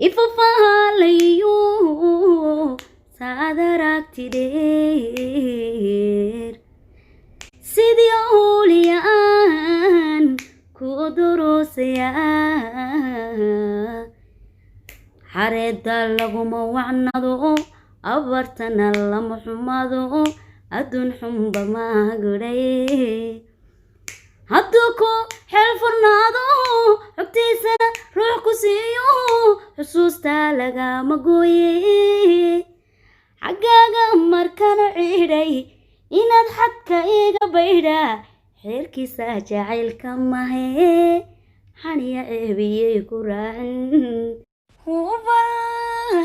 ifafaalayo saad aragtideer sidii awliyaan ku duruusaya xareedda laguma wacnado abartana lama xumado adduun xunba maagudhay hadduu ku xeel furnaado xogtiisana ruux ku siiyo xusuusta lagama gooye xaggaaga markana ciidhay inaad xadka iga baydha xeerkiisa jacaylka mahe xaniya ceebiyey ku raacin hubal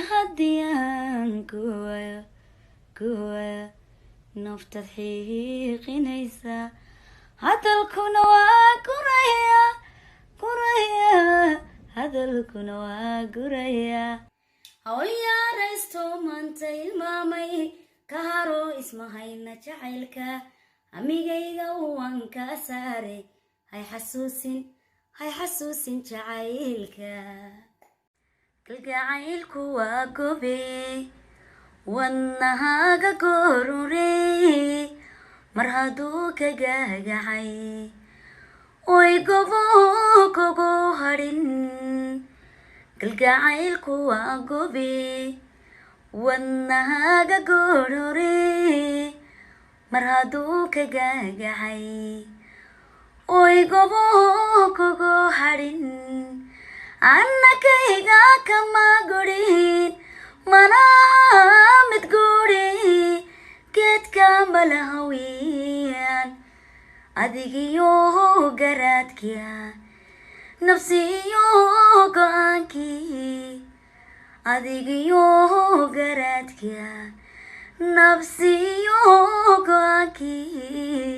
haddiyaan kuwaya naftad xiiqinaysa hadalkuna waa guraya hawlyaaraysto maanta ilmaamay ka haro ismahayna jacaylka amigayga waan ka saare hay xasuusin jacaylka kalgacaylku waa gobe wadnahaaga goorure mar hadduu ka gaagacay oy gobo kugu hadhin kalgacaylku waa gobe wadnahaaga goorure mar hadduu ka gaagacay oy gobo kugu hadhin annakayga kama gurin manaha mid guri geedka malahawiyan adigiyo garaadkiya nafsiyo go'aankii adigiyo garaadkiya nafsiyo go'aankii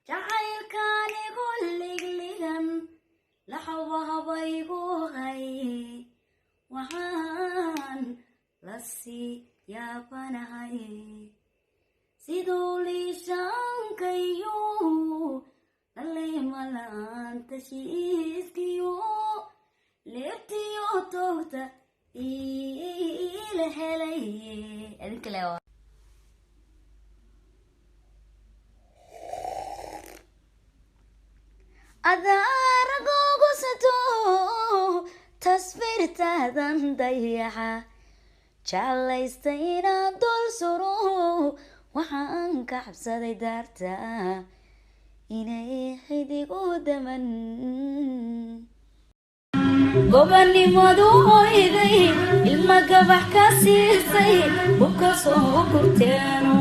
jacaylkaanigu ligligan laxawahabaygu hay waxaan lasii yaabanahay siduu liishaankayo dhaleemala'aanta shiiskiyo leebtiyo toogta ila helay adaaragogu sato tasbiirtaadan dayaxa jeclaysta inaan dul suro waxaan ka cabsaday daarta inay xidigu daman gobanimadu hoyday ilma gabax ka siisay buka soo gurteeno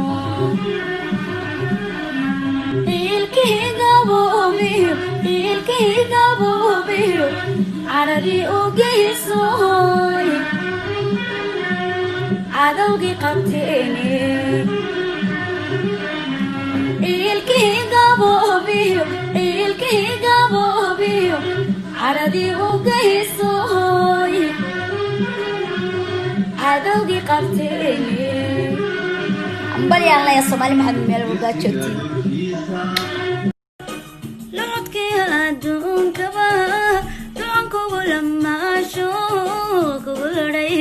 ilkii gaboobiyo caradi u geysoy cadowgii qabteene ilkii gaboobiyo caradi u geysoy cadowgii qabteene ambalyaan laya Soomaali maxamed meel walba joogtiin lacodkii adduunkaba ducan kugu lamaasho kugu ladhay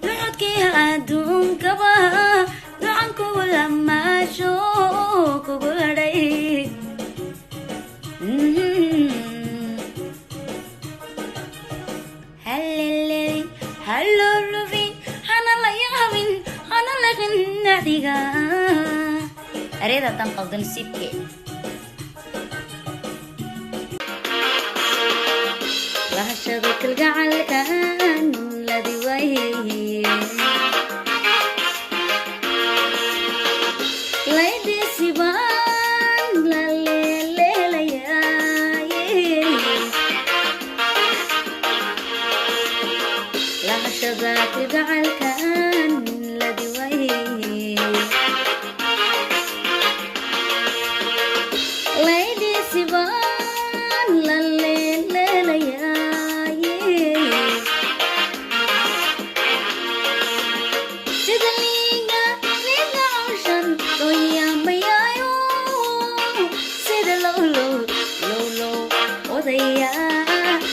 lacodkii adduunkaba ducan kugu lamaasho kugu ladhay hallolufin hana la yaabin hana laqin nadiga areeda tan qaldan sibke lahashada kalgacalkan ladi waayey laydisiban la leeleelayaay lahashada kalgacalkan ladi waayey laydisiban la leeleelayaay low, low, low, low, odayaal